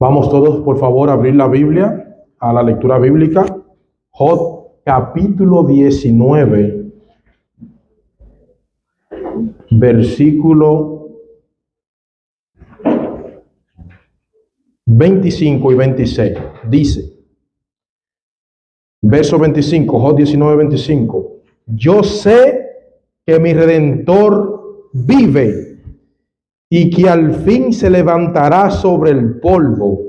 Vamos todos, por favor, a abrir la Biblia a la lectura bíblica. Job, capítulo 19, versículo 25 y 26. Dice, verso 25, Job 19, 25. Yo sé que mi Redentor vive y que al fin se levantará sobre el polvo.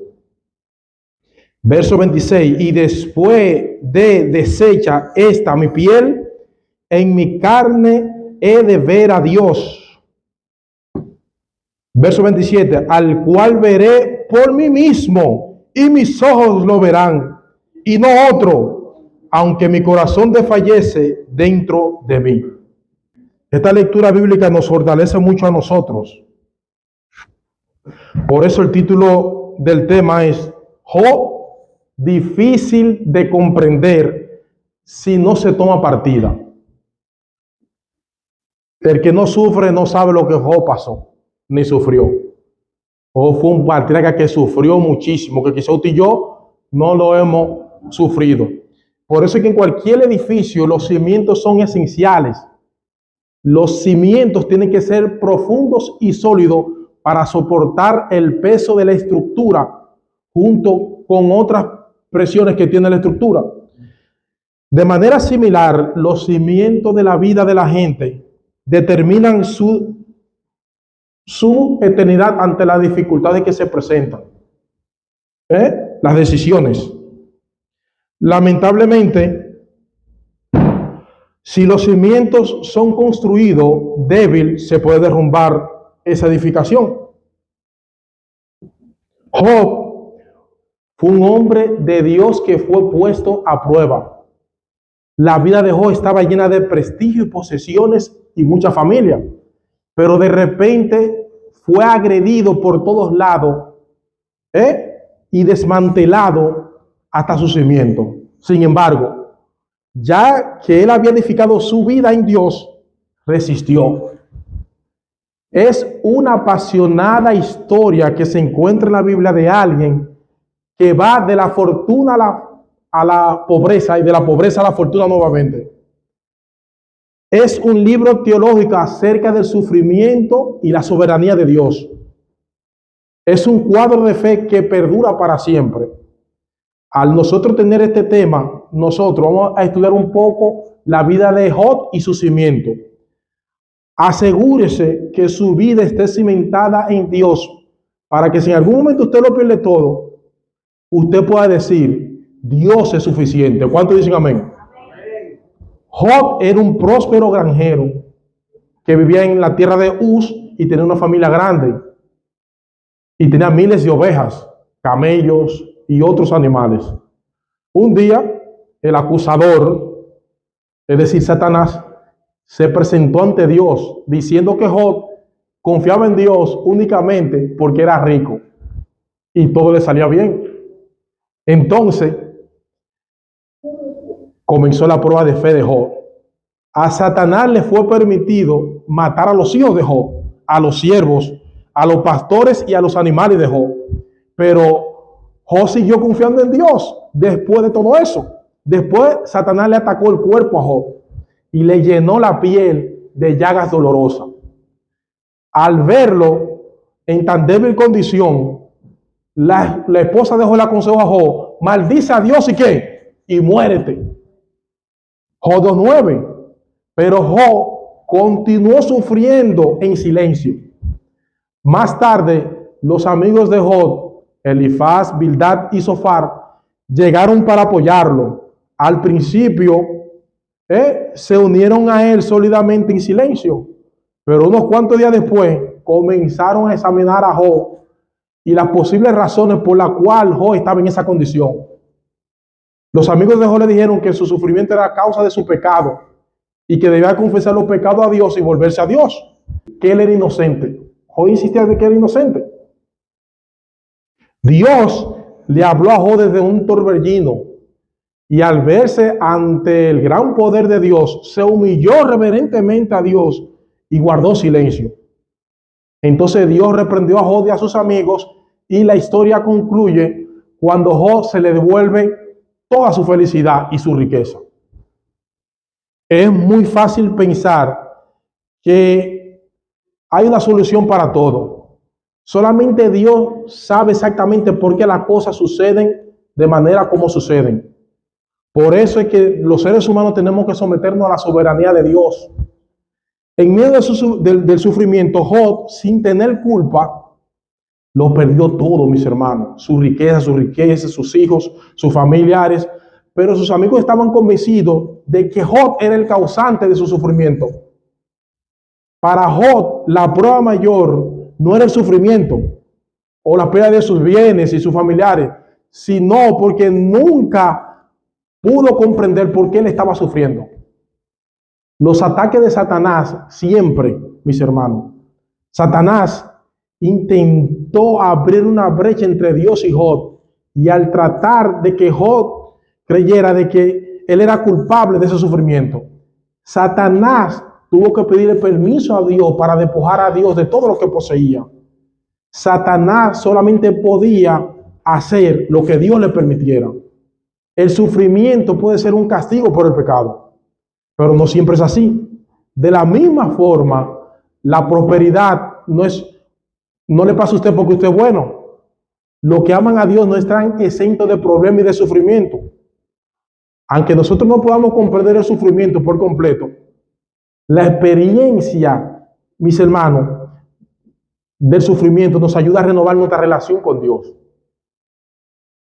Verso 26, y después de deshecha esta mi piel, en mi carne he de ver a Dios. Verso 27, al cual veré por mí mismo, y mis ojos lo verán, y no otro, aunque mi corazón desfallece dentro de mí. Esta lectura bíblica nos fortalece mucho a nosotros. Por eso el título del tema es Job, difícil de comprender si no se toma partida. El que no sufre no sabe lo que Job pasó, ni sufrió. Job fue un patriarca que sufrió muchísimo, que quizá usted y yo no lo hemos sufrido. Por eso es que en cualquier edificio los cimientos son esenciales. Los cimientos tienen que ser profundos y sólidos para soportar el peso de la estructura junto con otras presiones que tiene la estructura. De manera similar, los cimientos de la vida de la gente determinan su eternidad ante las dificultades que se presentan. Las decisiones. Lamentablemente, si los cimientos son construidos débil, se puede derrumbar esa edificación. Job fue un hombre de Dios que fue puesto a prueba. La vida de Job estaba llena de prestigio y posesiones y mucha familia, pero de repente fue agredido por todos lados y desmantelado hasta su cimiento. Sin embargo, ya que él había edificado su vida en Dios, resistió. Es una apasionada historia que se encuentra en la Biblia de alguien que va de la fortuna a la pobreza y de la pobreza a la fortuna nuevamente. Es un libro teológico acerca del sufrimiento y la soberanía de Dios. Es un cuadro de fe que perdura para siempre. Al nosotros tener este tema, nosotros vamos a estudiar un poco la vida de Job y su cimiento. Asegúrese que su vida esté cimentada en Dios, para que si en algún momento usted lo pierde todo, usted pueda decir, Dios es suficiente. ¿Cuántos dicen amén? Job era un próspero granjero que vivía en la tierra de Uz y tenía una familia grande. Y tenía miles de ovejas, camellos y otros animales. Un día, el acusador, es decir, Satanás, se presentó ante Dios diciendo que Job confiaba en Dios únicamente porque era rico y todo le salía bien. Entonces, comenzó la prueba de fe de Job. A Satanás le fue permitido matar a los hijos de Job, a los siervos, a los pastores y a los animales de Job. Pero Job siguió confiando en Dios después de todo eso. Después Satanás le atacó el cuerpo a Job y le llenó la piel de llagas dolorosas. Al verlo en tan débil condición, la esposa de Job le aconsejó a Job, maldice a Dios y ¿qué? Y muérete. Job 2:9. Pero Job continuó sufriendo en silencio. Más tarde, los amigos de Job, Elifaz, Bildad y Zofar, llegaron para apoyarlo. Al principio, se unieron a él sólidamente en silencio, pero unos cuantos días después comenzaron a examinar a Job y las posibles razones por las cuales Job estaba en esa condición. Los amigos de Job le dijeron que su sufrimiento era a causa de su pecado y que debía confesar los pecados a Dios y volverse a Dios, que él era inocente. Job insistía de que era inocente. Dios le habló a Job desde un torbellino y al verse ante el gran poder de Dios, se humilló reverentemente a Dios y guardó silencio. Entonces Dios reprendió a Job y a sus amigos y la historia concluye cuando Job se le devuelve toda su felicidad y su riqueza. Es muy fácil pensar que hay una solución para todo. Solamente Dios sabe exactamente por qué las cosas suceden de manera como suceden. Por eso es que los seres humanos tenemos que someternos a la soberanía de Dios. En medio del sufrimiento, Job, sin tener culpa, lo perdió todo, mis hermanos. Su riqueza, sus hijos, sus familiares. Pero sus amigos estaban convencidos de que Job era el causante de su sufrimiento. Para Job, la prueba mayor no era el sufrimiento o la pérdida de sus bienes y sus familiares, sino porque nunca pudo comprender por qué él estaba sufriendo. Los ataques de Satanás siempre, mis hermanos, Satanás intentó abrir una brecha entre Dios y Job, y al tratar de que Job creyera de que él era culpable de ese sufrimiento, Satanás tuvo que pedirle permiso a Dios para despojar a Dios de todo lo que poseía. Satanás solamente podía hacer lo que Dios le permitiera. El sufrimiento puede ser un castigo por el pecado, pero no siempre es así. De la misma forma, la prosperidad no le pasa a usted porque usted es bueno. Los que aman a Dios no están exentos de problemas y de sufrimiento. Aunque nosotros no podamos comprender el sufrimiento por completo, la experiencia, mis hermanos, del sufrimiento nos ayuda a renovar nuestra relación con Dios.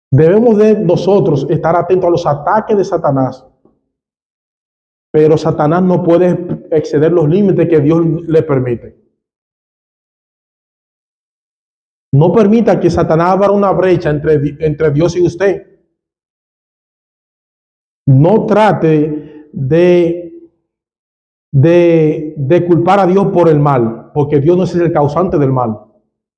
Debemos de nosotros estar atentos a los ataques de Satanás, pero Satanás no puede exceder los límites que Dios le permite. No permita que Satanás abra una brecha entre Dios y usted. No trate de culpar a Dios por el mal, porque Dios no es el causante del mal.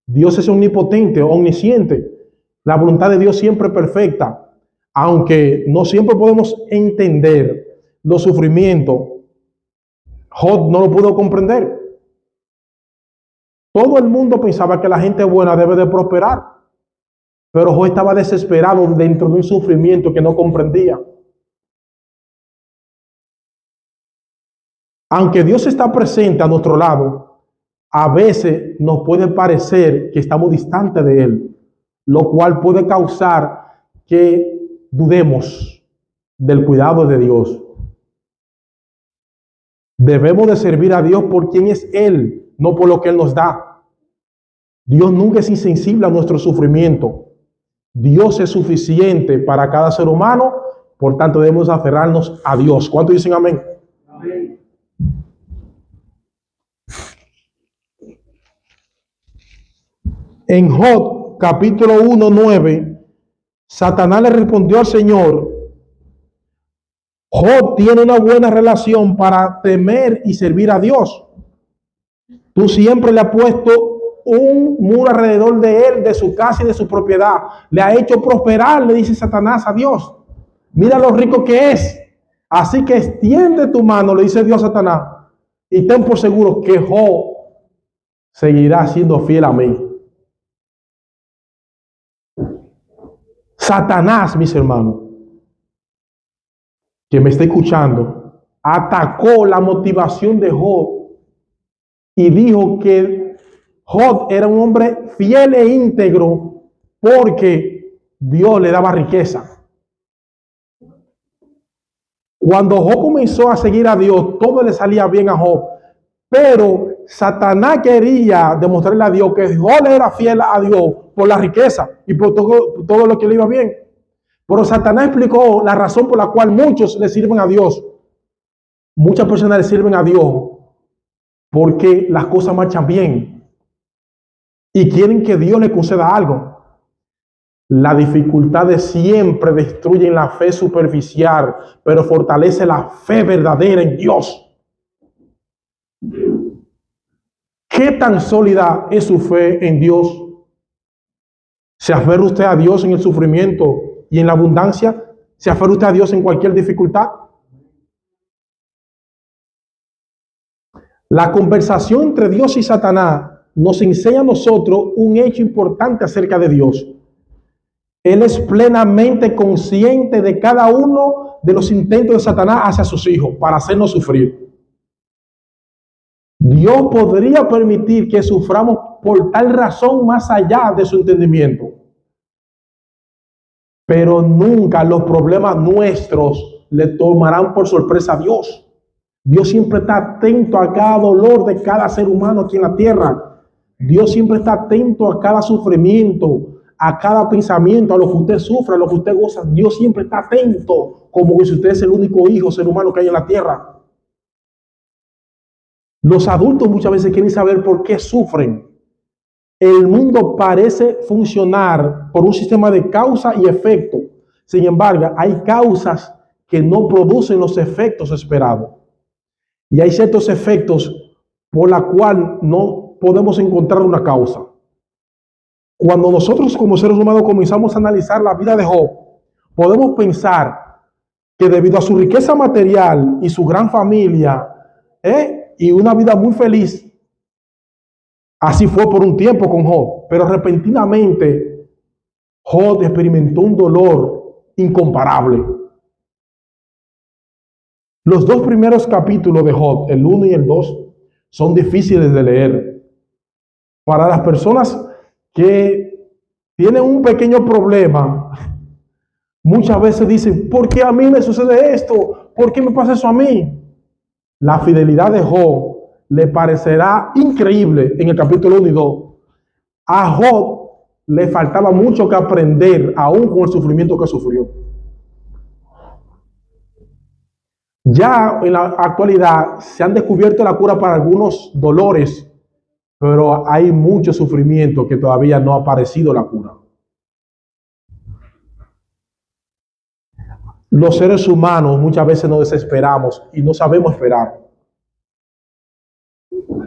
Dios es omnipotente, omnisciente. La voluntad de Dios siempre es perfecta, aunque no siempre podemos entender los sufrimientos. Job no lo pudo comprender. Todo el mundo pensaba que la gente buena debe de prosperar, pero Job estaba desesperado dentro de un sufrimiento que no comprendía. Aunque Dios está presente a nuestro lado, a veces nos puede parecer que estamos distantes de Él, lo cual puede causar que dudemos del cuidado de Dios. Debemos de servir a Dios por quien es Él, no por lo que Él nos da. Dios nunca es insensible a nuestro sufrimiento. Dios es suficiente para cada ser humano, por tanto debemos aferrarnos a Dios. ¿Cuántos dicen amén? Amén. En Job, capítulo 1:9, Satanás le respondió al Señor: Job tiene una buena relación para temer y servir a Dios. Tú siempre le has puesto un muro alrededor de él, de su casa y de su propiedad. Le ha hecho prosperar, le dice Satanás a Dios. Mira lo rico que es. Así que extiende tu mano, le dice Dios a Satanás, y ten por seguro que Job seguirá siendo fiel a mí. Satanás, mis hermanos, que me está escuchando, atacó la motivación de Job y dijo que Job era un hombre fiel e íntegro porque Dios le daba riqueza. Cuando Job comenzó a seguir a Dios, todo le salía bien a Job, pero Satanás quería demostrarle a Dios que Job era fiel a Dios por la riqueza y por todo lo que le iba bien. Pero Satanás explicó la razón por la cual muchos le sirven a Dios. Muchas personas le sirven a Dios porque las cosas marchan bien y quieren que Dios le conceda algo. Las dificultades siempre destruyen la fe superficial, pero fortalece la fe verdadera en Dios. ¿Qué tan sólida es su fe en Dios? ¿Se aferra usted a Dios en el sufrimiento y en la abundancia? ¿Se aferra usted a Dios en cualquier dificultad? La conversación entre Dios y Satanás nos enseña a nosotros un hecho importante acerca de Dios. Él es plenamente consciente de cada uno de los intentos de Satanás hacia sus hijos para hacernos sufrir. Dios podría permitir que suframos por tal razón más allá de su entendimiento. Pero nunca los problemas nuestros le tomarán por sorpresa a Dios. Dios siempre está atento a cada dolor de cada ser humano aquí en la tierra. Dios siempre está atento a cada sufrimiento, a cada pensamiento, a lo que usted sufre, a lo que usted goza. Dios siempre está atento, como que si usted es el único hijo, ser humano que hay en la tierra. Los adultos muchas veces quieren saber por qué sufren. El mundo parece funcionar por un sistema de causa y efecto. Sin embargo, hay causas que no producen los efectos esperados. Y hay ciertos efectos por la cual no podemos encontrar una causa. Cuando nosotros como seres humanos comenzamos a analizar la vida de Job, podemos pensar que debido a su riqueza material y su gran familia, y una vida muy feliz, así fue por un tiempo con Job, pero repentinamente Job experimentó un dolor incomparable. Los dos primeros capítulos de Job, el 1 y el 2, son difíciles de leer. Para las personas que tienen un pequeño problema, muchas veces dicen, ¿por qué a mí me sucede esto? ¿Por qué me pasa eso a mí? La fidelidad de Job le parecerá increíble en el capítulo 1 y 2. A Job le faltaba mucho que aprender, aún con el sufrimiento que sufrió. Ya en la actualidad se han descubierto la cura para algunos dolores, pero hay mucho sufrimiento que todavía no ha aparecido la cura. Los seres humanos muchas veces nos desesperamos y no sabemos esperar.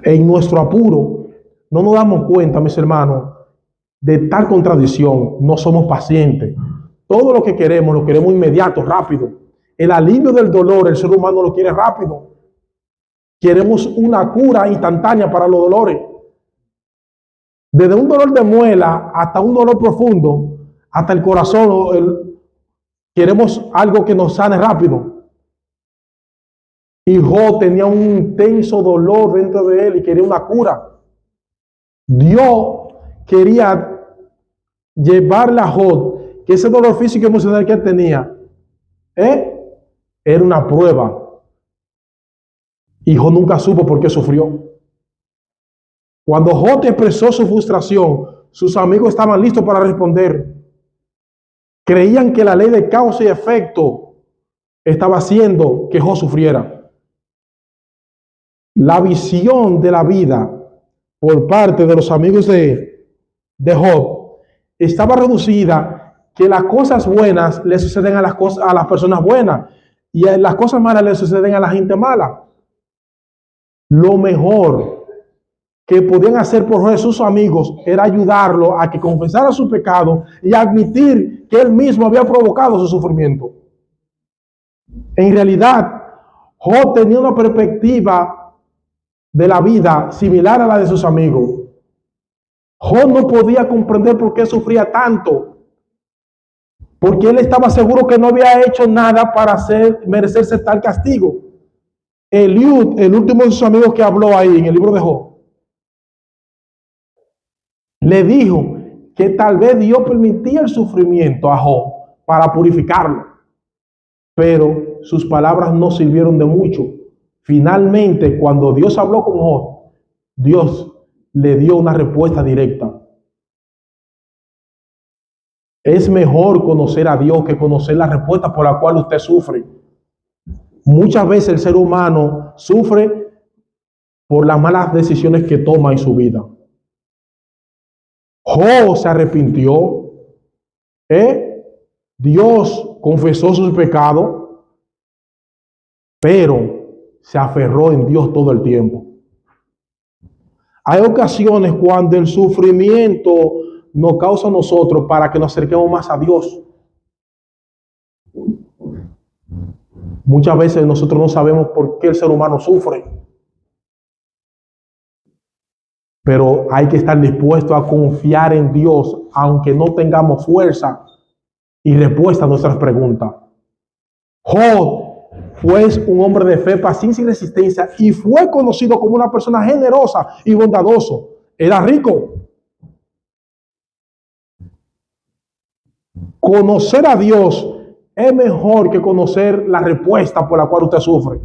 En nuestro apuro no nos damos cuenta, mis hermanos, de tal contradicción. No somos pacientes. Todo lo que queremos, lo queremos inmediato, rápido. El alivio del dolor, el ser humano lo quiere rápido. Queremos una cura instantánea para los dolores. Desde un dolor de muela hasta un dolor profundo, hasta el corazón, queremos algo que nos sane rápido. Y Job tenía un intenso dolor dentro de él y quería una cura. Dios quería llevarle a Job que ese dolor físico y emocional que él tenía era una prueba. Y Job nunca supo por qué sufrió. Cuando Job expresó su frustración, sus amigos estaban listos para responder. Creían que la ley de causa y efecto estaba haciendo que Job sufriera. La visión de la vida por parte de los amigos de Job estaba reducida que las cosas buenas le suceden a las personas buenas y las cosas malas le suceden a la gente mala. Lo mejor que podían hacer por sus amigos era ayudarlo a que confesara su pecado y admitir que él mismo había provocado su sufrimiento. En realidad, Job tenía una perspectiva de la vida similar a la de sus amigos. Job no podía comprender por qué sufría tanto, porque él estaba seguro que no había hecho nada para merecerse tal castigo. Eliud, el último de sus amigos que habló ahí en el libro de Job, le dijo que tal vez Dios permitía el sufrimiento a Job para purificarlo, pero sus palabras no sirvieron de mucho. Finalmente, cuando Dios habló con Job, Dios le dio una respuesta directa. Es mejor conocer a Dios que conocer la respuesta por la cual usted sufre. Muchas veces el ser humano sufre por las malas decisiones que toma en su vida. Job se arrepintió. Dios confesó sus pecados, pero se aferró en Dios todo el tiempo. Hay ocasiones cuando el sufrimiento nos causa a nosotros para que nos acerquemos más a Dios. Muchas veces nosotros no sabemos por qué el ser humano sufre. Pero hay que estar dispuesto a confiar en Dios, aunque no tengamos fuerza y respuesta a nuestras preguntas. Job fue un hombre de fe, paciencia y resistencia, y fue conocido como una persona generosa y bondadoso. Era rico. Conocer a Dios es mejor que conocer la respuesta por la cual usted sufre.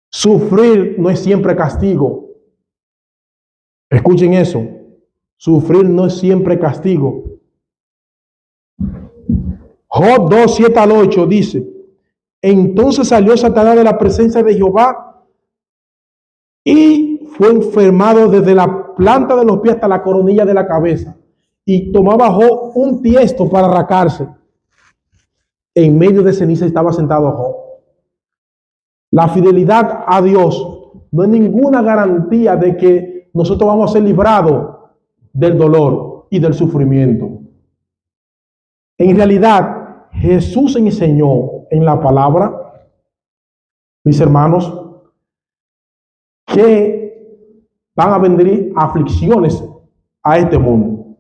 Sufrir no es siempre castigo. Escuchen eso. Sufrir no es siempre castigo. Job 2, 7 al 8 dice: entonces salió Satanás de la presencia de Jehová y fue enfermado desde la planta de los pies hasta la coronilla de la cabeza. Y tomaba Job un tiesto para arrancarse. En medio de ceniza estaba sentado Job. La fidelidad a Dios no es ninguna garantía de que nosotros vamos a ser librados del dolor y del sufrimiento. En realidad, Jesús enseñó en la palabra, mis hermanos, que van a venir aflicciones a este mundo.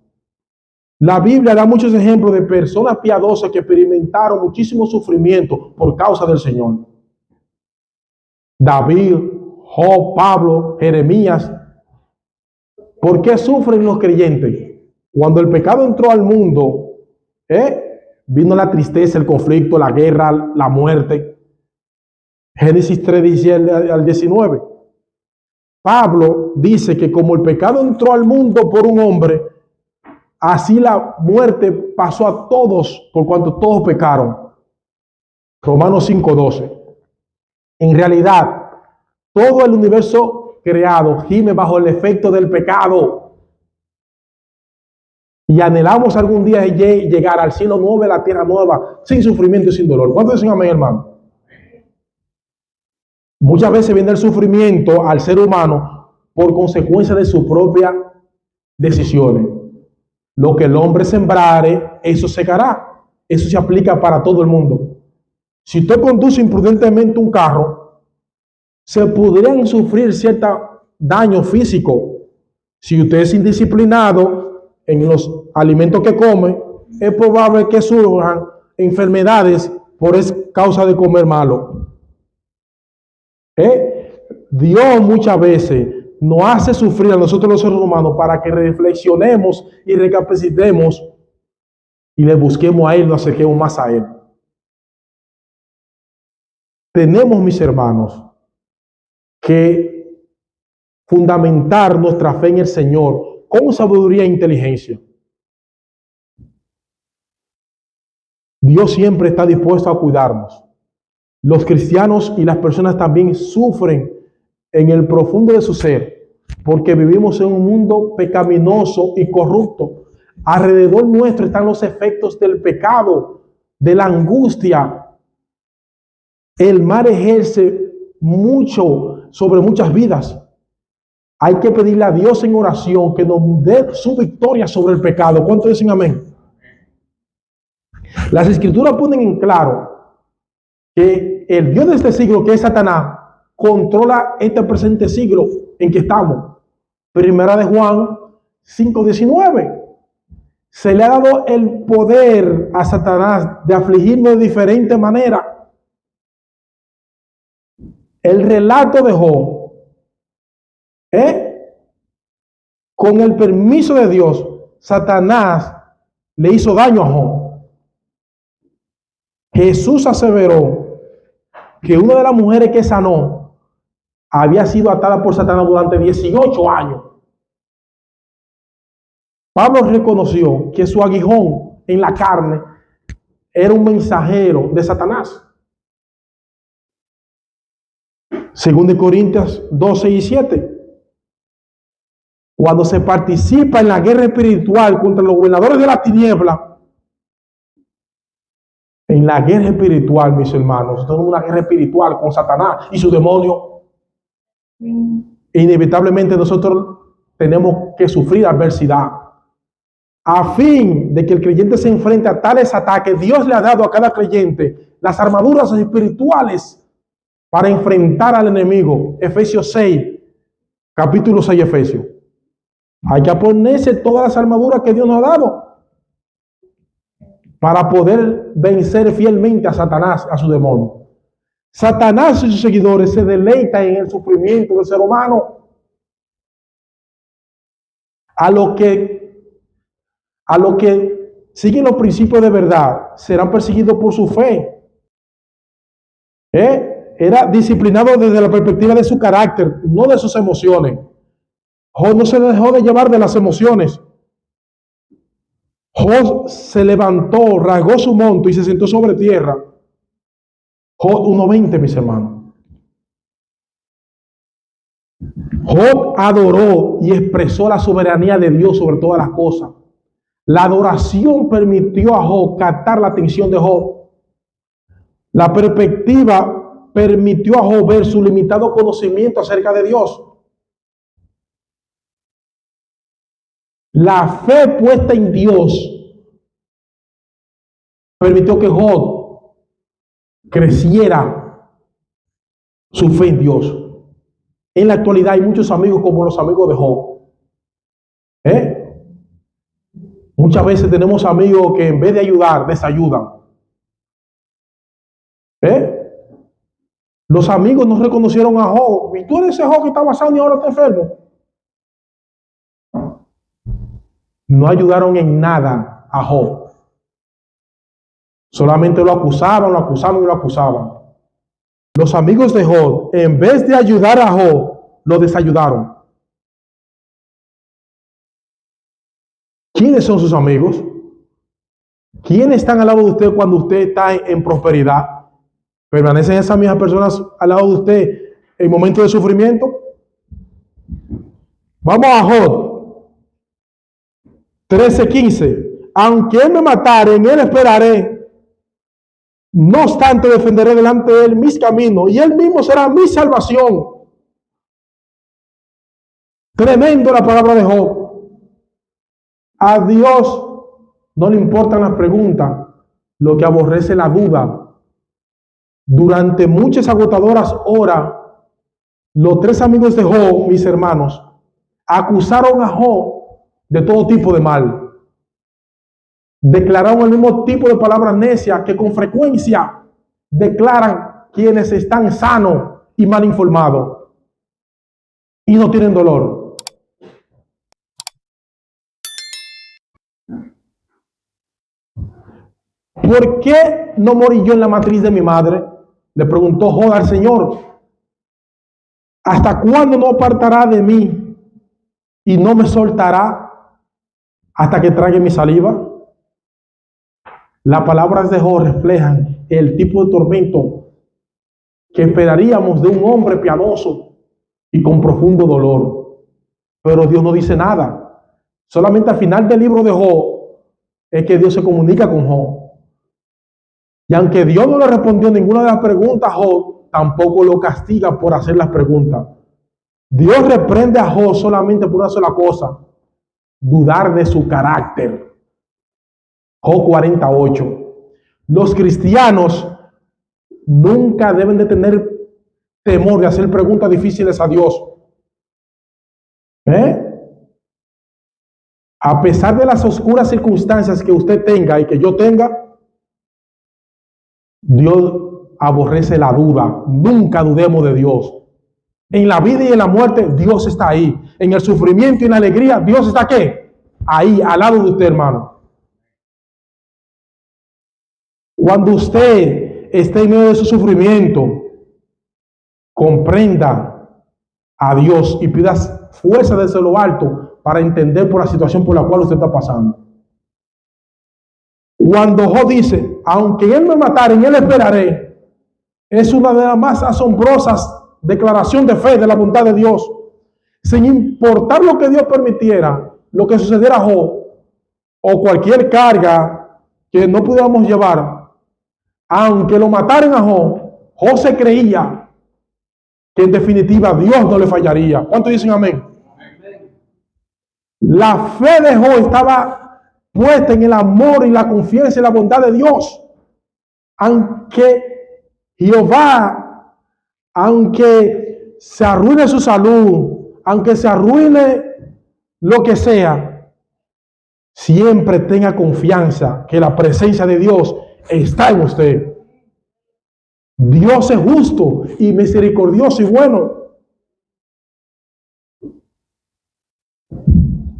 La Biblia da muchos ejemplos de personas piadosas que experimentaron muchísimo sufrimiento por causa del Señor. David, Job, Pablo, Jeremías. ¿Por qué sufren los creyentes? Cuando el pecado entró al mundo, vino la tristeza, el conflicto, la guerra, la muerte. Génesis 3 dice al 19. Pablo dice que como el pecado entró al mundo por un hombre, así la muerte pasó a todos por cuanto todos pecaron. Romanos 5:12. En realidad, todo el universo creado gime bajo el efecto del pecado. Y anhelamos algún día llegar al cielo nuevo, a la tierra nueva, sin sufrimiento y sin dolor. ¿Cuántos dicen amén, hermano? Muchas veces viene el sufrimiento al ser humano por consecuencia de sus propias decisiones. Lo que el hombre sembrare, eso segará. Eso se aplica para todo el mundo. Si usted conduce imprudentemente un carro, se podrían sufrir ciertos daños físicos. Si usted es indisciplinado en los alimentos que come, es probable que surjan enfermedades por causa de comer malo. Dios muchas veces nos hace sufrir a nosotros los seres humanos para que reflexionemos y recapacitemos y le busquemos a Él, nos acerquemos más a Él. Tenemos, mis hermanos, que fundamentar nuestra fe en el Señor con sabiduría e inteligencia. Dios siempre está dispuesto a cuidarnos. Los cristianos y las personas también sufren en el profundo de su ser, porque vivimos en un mundo pecaminoso y corrupto. Alrededor nuestro están los efectos del pecado, de la angustia. El mal ejerce mucho sobre muchas vidas. Hay que pedirle a Dios en oración que nos dé su victoria sobre el pecado. ¿Cuántos dicen amén? Las escrituras ponen en claro que el Dios de este siglo, que es Satanás, controla este presente siglo en que estamos. Primera de Juan 5:19. Se le ha dado el poder a Satanás de afligirnos de diferente manera. El relato de Job, con el permiso de Dios, Satanás le hizo daño a Job. Jesús aseveró que una de las mujeres que sanó había sido atada por Satanás durante 18 años. Pablo reconoció que su aguijón en la carne era un mensajero de Satanás. Según de Corintios 12:7. Cuando se participa en la guerra espiritual contra los gobernadores de la tiniebla, en la guerra espiritual, mis hermanos, tenemos una guerra espiritual con Satanás y su demonio. Inevitablemente nosotros tenemos que sufrir adversidad. A fin de que el creyente se enfrente a tales ataques, Dios le ha dado a cada creyente las armaduras espirituales para enfrentar al enemigo. Efesios 6, capítulo 6 de Efesios. Hay que ponerse todas las armaduras que Dios nos ha dado para poder vencer fielmente a Satanás, a su demonio. Satanás y sus seguidores se deleitan en el sufrimiento del ser humano. A lo que siguen los principios de verdad serán perseguidos por su fe. Era disciplinado desde la perspectiva de su carácter, no de sus emociones. Job no se dejó de llevar de las emociones. Job se levantó, rasgó su manto y se sentó sobre tierra. Job 1:20, mis hermanos. Job adoró y expresó la soberanía de Dios sobre todas las cosas. La adoración permitió a Job captar la atención de Job. La perspectiva permitió a Job ver su limitado conocimiento acerca de Dios. La fe puesta en Dios permitió que Job creciera su fe en Dios. En la actualidad hay muchos amigos como los amigos de Job. Muchas veces tenemos amigos que en vez de ayudar, desayudan. Los amigos no reconocieron a Job. Y tú eres ese Job que estaba sano y ahora está enfermo. No ayudaron en nada a Job. Solamente lo acusaban y lo acusaban. Los amigos de Job, en vez de ayudar a Job, lo desayudaron. ¿Quiénes son sus amigos? ¿Quiénes están al lado de usted cuando usted está en prosperidad? ¿Permanecen esas mismas personas al lado de usted en momentos de sufrimiento? Vamos a Job 13:15. Aunque él me matare, en él esperaré. No obstante, defenderé delante de él mis caminos, y él mismo será mi salvación. Tremendo la palabra de Job. A Dios no le importan las preguntas, lo que aborrece la duda. Durante muchas agotadoras horas, los tres amigos de Job, mis hermanos, acusaron a Job de todo tipo de mal. Declararon el mismo tipo de palabras necias que con frecuencia declaran quienes están sanos y mal informados y no tienen dolor. ¿Por qué no morí yo en la matriz de mi madre? Le preguntó Job al Señor. ¿Hasta cuándo no apartará de mí y no me soltará hasta que trague mi saliva? Las palabras de Job reflejan el tipo de tormento que esperaríamos de un hombre piadoso y con profundo dolor. Pero Dios no dice nada. Solamente al final del libro de Job es que Dios se comunica con Job. Y aunque Dios no le respondió ninguna de las preguntas a Job, tampoco lo castiga por hacer las preguntas. Dios reprende a Job solamente por una sola cosa: dudar de su carácter. Job 48. Los cristianos nunca deben de tener temor de hacer preguntas difíciles a Dios. A pesar de las oscuras circunstancias que usted tenga y que yo tenga, Dios aborrece la duda. Nunca dudemos de Dios. En la vida y en la muerte, Dios está ahí. En el sufrimiento y en la alegría, Dios está ¿qué? Ahí, al lado de usted, hermano. Cuando usted esté en medio de su sufrimiento, comprenda a Dios y pida fuerza desde lo alto para entender por la situación por la cual usted está pasando. Cuando Job dice, aunque él me matare, en él esperaré, es una de las más asombrosas declaraciones de fe de la voluntad de Dios. Sin importar lo que Dios permitiera, lo que sucediera a Job, o cualquier carga que no pudiéramos llevar, aunque lo mataran a Job, Job se creía que en definitiva Dios no le fallaría. ¿Cuántos dicen amén? La fe de Job estaba puesta en el amor y la confianza y la bondad de Dios. Aunque Jehová, aunque se arruine su salud, aunque se arruine lo que sea, siempre tenga confianza que la presencia de Dios está en usted. Dios es justo y misericordioso y bueno.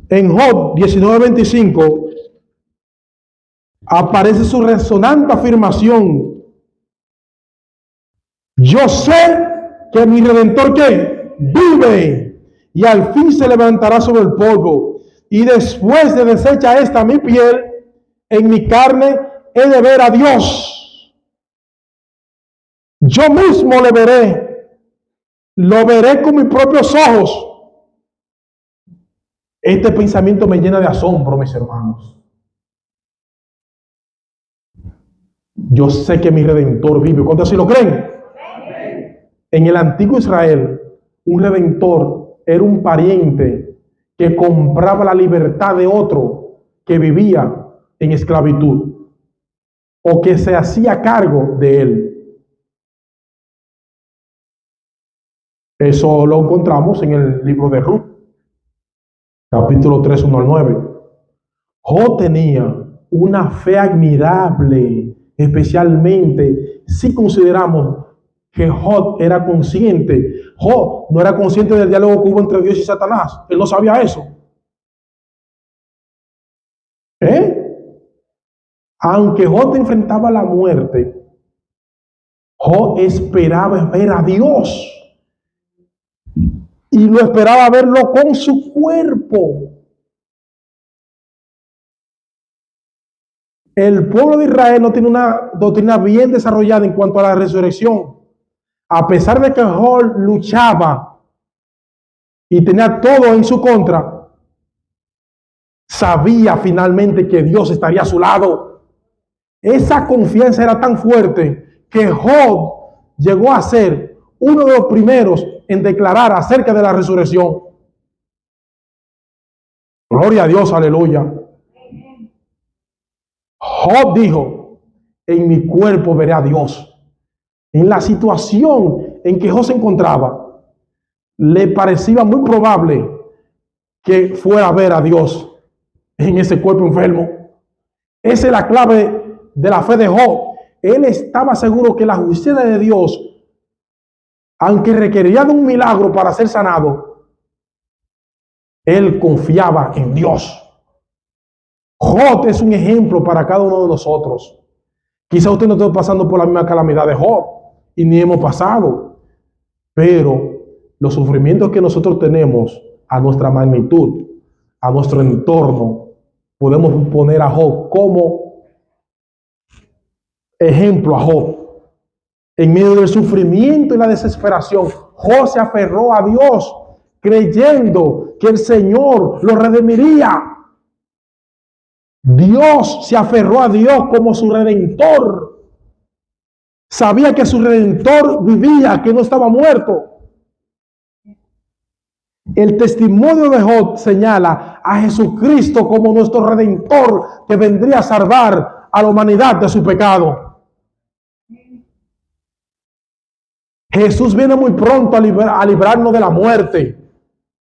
En Job 19:25 aparece su resonante afirmación: yo sé que mi Redentor ¿qué? Vive, y al fin se levantará sobre el polvo, y después de deshecha esta mi piel, en mi carne he de ver a Dios. Yo mismo le veré, lo veré con mis propios ojos. Este pensamiento me llena de asombro, mis hermanos. Yo sé que mi Redentor vive. ¿Cuántos así lo creen? En el antiguo Israel, un redentor era un pariente que compraba la libertad de otro que vivía en esclavitud o que se hacía cargo de él. Eso lo encontramos en el libro de Ruth, capítulo 3, 1 al 9. Job tenía una fe admirable, especialmente si consideramos que Job era consciente. Job no era consciente del diálogo que hubo entre Dios y Satanás. Él no sabía eso. Aunque Job enfrentaba a la muerte, Job esperaba ver a Dios. Y lo esperaba verlo con su cuerpo. El pueblo de Israel no tiene una doctrina bien desarrollada en cuanto a la resurrección. A pesar de que Job luchaba y tenía todo en su contra, sabía finalmente que Dios estaría a su lado. Esa confianza era tan fuerte que Job llegó a ser uno de los primeros en declarar acerca de la resurrección. Gloria a Dios, aleluya. Job dijo: en mi cuerpo veré a Dios. En la situación en que Job se encontraba, le parecía muy probable que fuera a ver a Dios en ese cuerpo enfermo. Esa es la clave de la fe de Job. Él estaba seguro que la justicia de Dios, aunque requería de un milagro para ser sanado, él confiaba en Dios. Job es un ejemplo para cada uno de nosotros. Quizá usted no esté pasando por la misma calamidad de Job y ni hemos pasado, pero los sufrimientos que nosotros tenemos a nuestra magnitud, a nuestro entorno, podemos poner a Job como ejemplo a Job. En medio del sufrimiento y la desesperación, Job se aferró a Dios, creyendo que el Señor lo redimiría. Dios se aferró a Dios como su redentor. Sabía que su redentor vivía, que no estaba muerto. El testimonio de Job señala a Jesucristo como nuestro redentor que vendría a salvar a la humanidad de su pecado. Jesús viene muy pronto a librarnos de la muerte,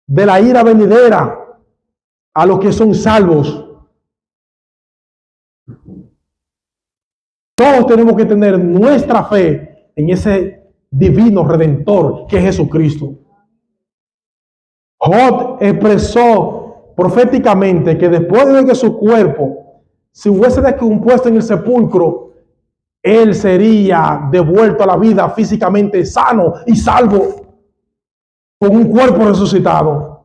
de la ira venidera, a los que son salvos. Todos tenemos que tener nuestra fe en ese divino redentor que es Jesucristo. Job expresó proféticamente que después de que su cuerpo se hubiese descompuesto en el sepulcro, él sería devuelto a la vida físicamente sano y salvo, con un cuerpo resucitado.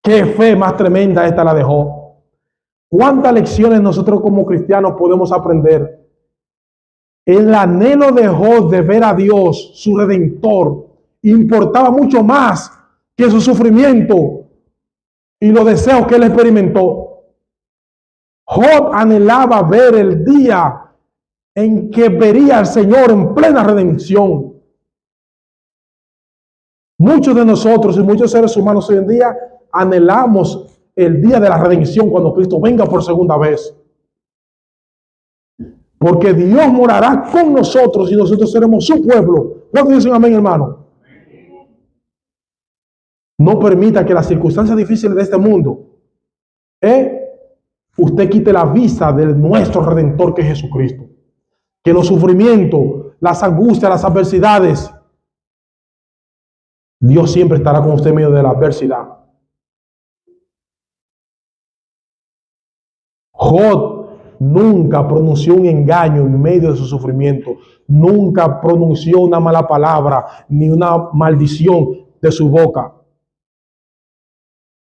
Qué fe más tremenda esta la de Job. ¿Cuántas lecciones nosotros como cristianos podemos aprender? El anhelo de Job de ver a Dios, su redentor, importaba mucho más que su sufrimiento y los deseos que él experimentó. Job anhelaba ver el día en que vería al Señor en plena redención. Muchos de nosotros y muchos seres humanos hoy en día anhelamos el día de la redención cuando Cristo venga por segunda vez. Porque Dios morará con nosotros y nosotros seremos su pueblo. ¿Cuántos dicen amén, hermano? No permita que las circunstancias difíciles de este mundo, usted quite la vista de nuestro Redentor que es Jesucristo. Que los sufrimientos, las angustias, las adversidades, Dios siempre estará con usted en medio de la adversidad. Job nunca pronunció un engaño en medio de su sufrimiento. Nunca pronunció una mala palabra ni una maldición de su boca.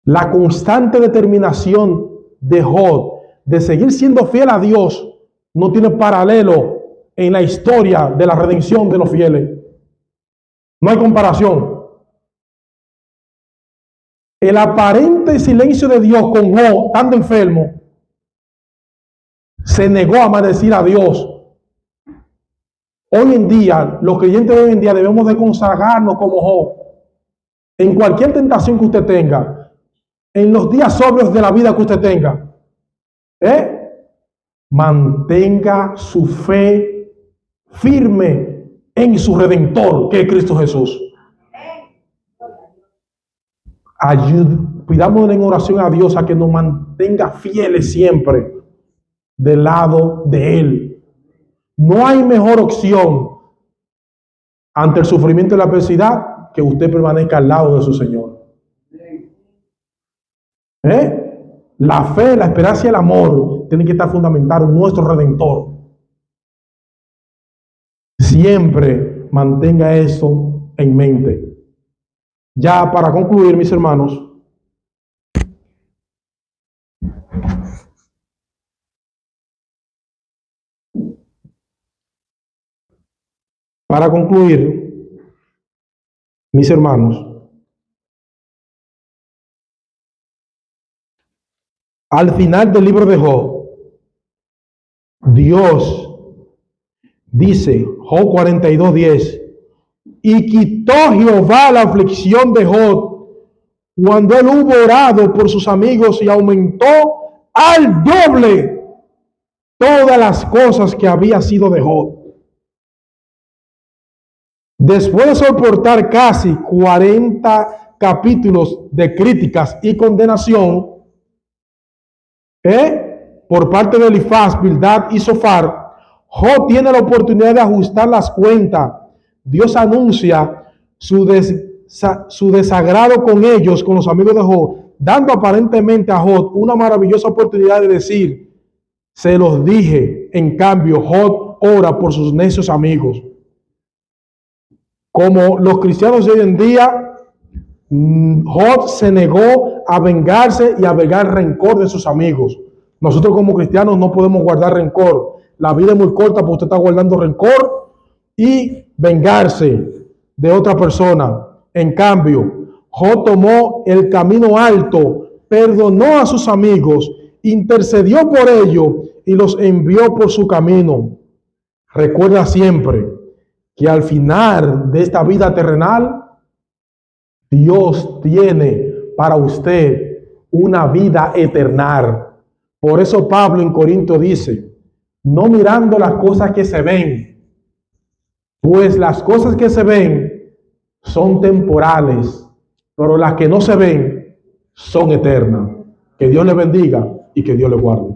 La constante determinación de Job de seguir siendo fiel a Dios no tiene paralelo en la historia de la redención de los fieles. No hay comparación. El aparente silencio de Dios con Job, estando enfermo, se negó a maldecir a Dios. Hoy en día, los creyentes de hoy en día debemos de consagrarnos como Job. En cualquier tentación que usted tenga, en los días sobrios de la vida que usted tenga, mantenga su fe firme en su Redentor, que es Cristo Jesús. Pidamos en oración a Dios a que nos mantenga fieles siempre del lado de Él. No hay mejor opción ante el sufrimiento y la adversidad que usted permanezca al lado de su Señor. La fe, la esperanza y el amor tienen que estar fundamentados en nuestro Redentor. Siempre mantenga eso en mente. Ya para concluir, mis hermanos, mis hermanos, al final del libro de Job, Dios dice, Job 42:10, y quitó Jehová la aflicción de Job cuando él hubo orado por sus amigos y aumentó al doble todas las cosas que había sido de Job. Después de soportar casi 40 capítulos de críticas y condenación, por parte de Elifaz, Bildad y Sofar, Job tiene la oportunidad de ajustar las cuentas. Dios anuncia su desagrado con ellos, con los amigos de Job, dando aparentemente a Job una maravillosa oportunidad de decir, se los dije. En cambio, Job ora por sus necios amigos. Como los cristianos de hoy en día, Job se negó a vengarse y a vengar rencor de sus amigos. Nosotros como cristianos no podemos guardar rencor. La vida es muy corta porque usted está guardando rencor y vengarse de otra persona. En cambio, Job tomó el camino alto, perdonó a sus amigos, intercedió por ellos y los envió por su camino. Recuerda siempre que al final de esta vida terrenal, Dios tiene para usted una vida eterna. Por eso Pablo en Corinto dice, no mirando las cosas que se ven, pues las cosas que se ven son temporales, pero las que no se ven son eternas. Que Dios le bendiga y que Dios le guarde.